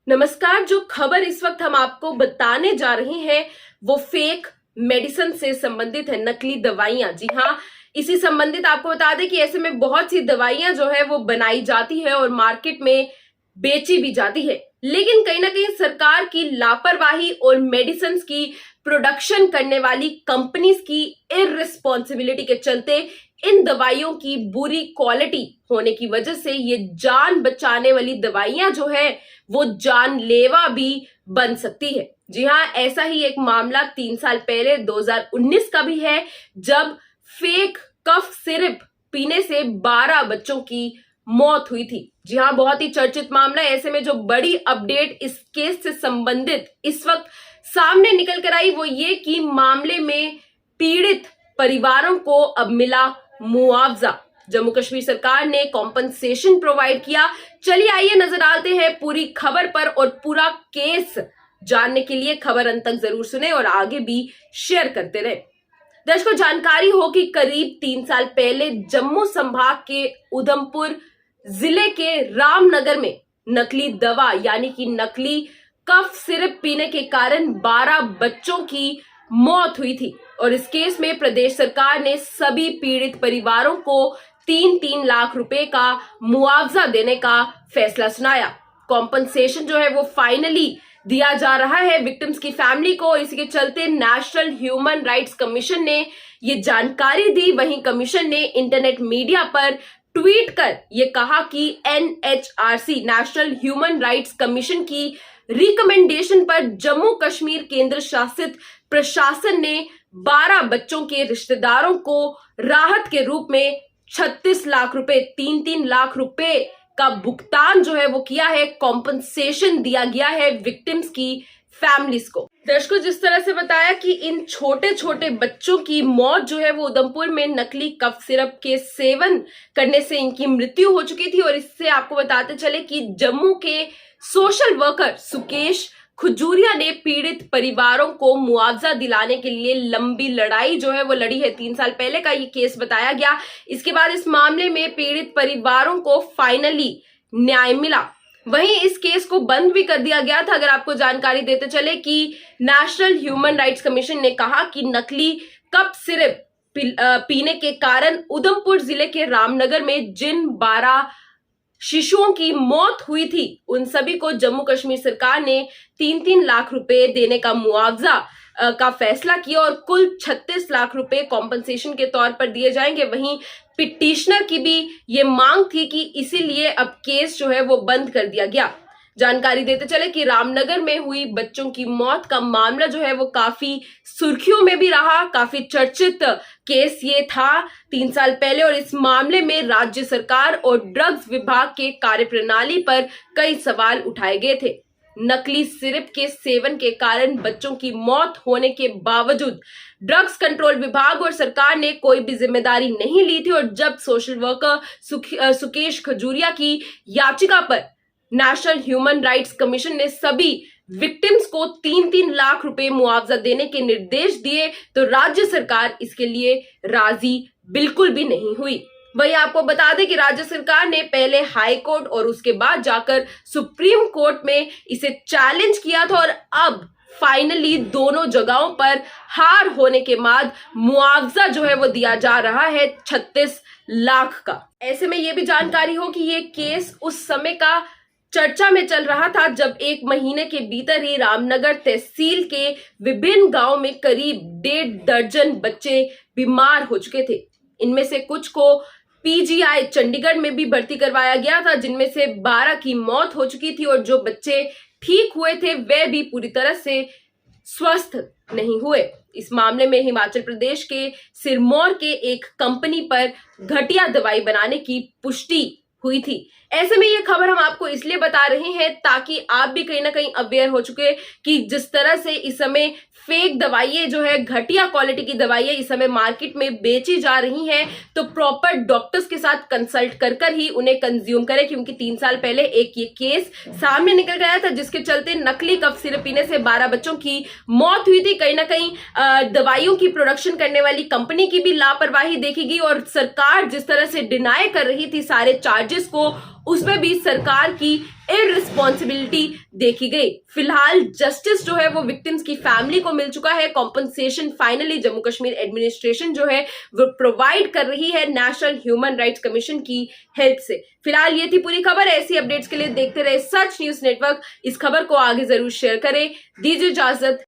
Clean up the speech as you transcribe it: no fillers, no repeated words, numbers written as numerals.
नमस्कार। जो खबर इस वक्त हम आपको बताने जा रहे हैं वो फेक मेडिसिन से संबंधित है, नकली दवाइयां। जी हाँ, इसी संबंधित आपको बता दें कि ऐसे में बहुत सी दवाइयां जो है वो बनाई जाती है और मार्केट में बेची भी जाती है, लेकिन कहीं ना कहीं सरकार की लापरवाही और मेडिसिन की प्रोडक्शन करने वाली कंपनीज की इररिस्पॉन्सिबिलिटी के चलते इन दवाइयों की बुरी क्वालिटी होने की वजह से ये जान बचाने वाली दवाइयां जो है वो जानलेवा भी बन सकती है। जी हाँ, ऐसा ही एक मामला 3 साल पहले 2019 का भी है, जब फेक कफ सिरप पीने से 12 बच्चों की मौत हुई थी। जी हाँ, बहुत ही चर्चित मामला है। ऐसे में जो बड़ी अपडेट इस केस से संबंधित इस वक्त सामने निकल कर आई वो ये कि मामले में पीड़ित परिवारों को अब मिला मुआवजा। जम्मू कश्मीर सरकार ने कॉम्पनसेशन प्रोवाइड किया। चलिए आइए नजर डालते हैं पूरी खबर पर और पूरा केस जानने के लिए खबर अंत तक जरूर सुने और आगे भी शेयर करते रहे। दर्शकों, जानकारी हो कि करीब 3 साल पहले जम्मू संभाग के उधमपुर जिले के रामनगर में नकली दवा यानी कि नकली कफ सिरप पीने के कारण 12 बच्चों की मौत हुई थी और इस केस में प्रदेश सरकार ने सभी पीड़ित परिवारों को 3-3 लाख रुपए का मुआवजा देने का फैसला सुनाया। कॉम्पनसेशन जो है वो फाइनली दिया जा रहा है विक्टिम्स की फैमिली को। इसके चलते नेशनल ह्यूमन राइट्स कमीशन ने ये जानकारी दी। वहीं कमीशन ने इंटरनेट मीडिया पर ट्वीट कर ये कहा कि NHRC national human rights commission की रिकमेंडेशन पर जम्मू कश्मीर केंद्र शासित प्रशासन ने 12 बच्चों के रिश्तेदारों को राहत के रूप में 36 लाख रुपए 3-3 लाख रुपए का भुगतान जो है वो किया है। कॉम्पनसेशन दिया गया है विक्टिम्स की फैमिलीज को। दर्शकों, जिस तरह से बताया कि इन छोटे छोटे बच्चों की मौत जो है वो उधमपुर में नकली कफ सिरप के सेवन करने से इनकी मृत्यु हो चुकी थी और इससे आपको बताते चले कि जम्मू के सोशल वर्कर सुकेश खजूरिया ने पीड़ित परिवारों को मुआवजा दिलाने के लिए लंबी लड़ाई जो है वो लड़ी है। 3 साल पहले का ये केस बताया गया। इसके बाद इस मामले में पीड़ित परिवारों को फाइनली न्याय मिला। वहीं इस केस को बंद भी कर दिया गया था। अगर आपको जानकारी देते चले कि नेशनल ह्यूमन राइट्स कमीशन ने कहा कि नकली कप सिरप पीने के कारण उधमपुर जिले के रामनगर में जिन 12 शिशुओं की मौत हुई थी उन सभी को जम्मू कश्मीर सरकार ने 3-3 लाख रुपए देने का मुआवजा का फैसला किया और कुल 36 लाख रुपए कॉम्पनसेशन के तौर पर दिए जाएंगे। वहीं पिटीशनर की भी ये मांग थी कि इसीलिए अब केस जो है वो बंद कर दिया गया। जानकारी देते चले कि रामनगर में हुई बच्चों की मौत का मामला जो है वो काफी सुर्खियों में भी रहा। काफी चर्चित केस ये था 3 साल पहले और इस मामले में राज्य सरकार और ड्रग्स विभाग के कार्यप्रणाली पर कई सवाल उठाए गए थे। नकली सिरप के सेवन के कारण बच्चों की मौत होने के बावजूद ड्रग्स कंट्रोल विभाग और सरकार ने कोई भी जिम्मेदारी नहीं ली थी और जब सोशल वर्कर सुकेश खजूरिया की याचिका पर नेशनल ह्यूमन राइट्स कमीशन ने सभी विक्टिम्स को 3-3 लाख रुपए मुआवजा देने के निर्देश दिए तो राज्य सरकार इसके लिए राजी बिल्कुल भी नहीं हुई। वहीं आपको बता दें कि राज्य सरकार ने पहले हाई कोर्ट और उसके बाद जाकर सुप्रीम कोर्ट में इसे चैलेंज किया था और अब फाइनली दोनों जगहों पर हार होने के बाद मुआवजा जो है वो दिया जा रहा है 36 लाख का। ऐसे में ये भी जानकारी हो कि ये केस उस समय का चर्चा में चल रहा था जब 1 महीने के भीतर ही रामनगर तहसील के विभिन्न गांव में करीब 1.5 दर्जन बच्चे बीमार हो चुके थे। इनमें से कुछ को PGI चंडीगढ़ में भी भर्ती करवाया गया था, जिनमें से 12 की मौत हो चुकी थी और जो बच्चे ठीक हुए थे वे भी पूरी तरह से स्वस्थ नहीं हुए। इस मामले में हिमाचल प्रदेश के सिरमौर के एक कंपनी पर घटिया दवाई बनाने की पुष्टि हुई थी। ऐसे में ये खबर हम आपको इसलिए बता रहे हैं ताकि आप भी कहीं ना कहीं अवेयर हो चुके कि जिस तरह से इस समय फेक दवाइयां जो है, घटिया क्वालिटी की दवाइयां इस समय मार्केट में बेची जा रही हैं, तो प्रॉपर डॉक्टर्स के साथ कंसल्ट कर कर ही उन्हें कंज्यूम करें, क्योंकि 3 साल पहले एक ये केस सामने निकल गया था जिसके चलते नकली कफ सिरप पीने से 12 बच्चों की मौत हुई थी। कहीं ना कहीं दवाइयों की प्रोडक्शन करने वाली कंपनी की भी लापरवाही देखी गई और सरकार जिस तरह से डिनाई कर रही थी सारे चार्जेस को, उसमें भी सरकार की इररिस्पॉन्सिबिलिटी देखी गई। फिलहाल जस्टिस जो है वो विक्टिम्स की फैमिली को मिल चुका है। Compensation finally Jammu Kashmir administration जो है वो प्रोवाइड कर रही है नेशनल ह्यूमन राइट्स कमीशन की हेल्प से। फिलहाल ये थी पूरी खबर। ऐसी अपडेट्स के लिए देखते रहे सच न्यूज नेटवर्क। इस खबर को आगे जरूर शेयर करें। दीजिए इजाजत।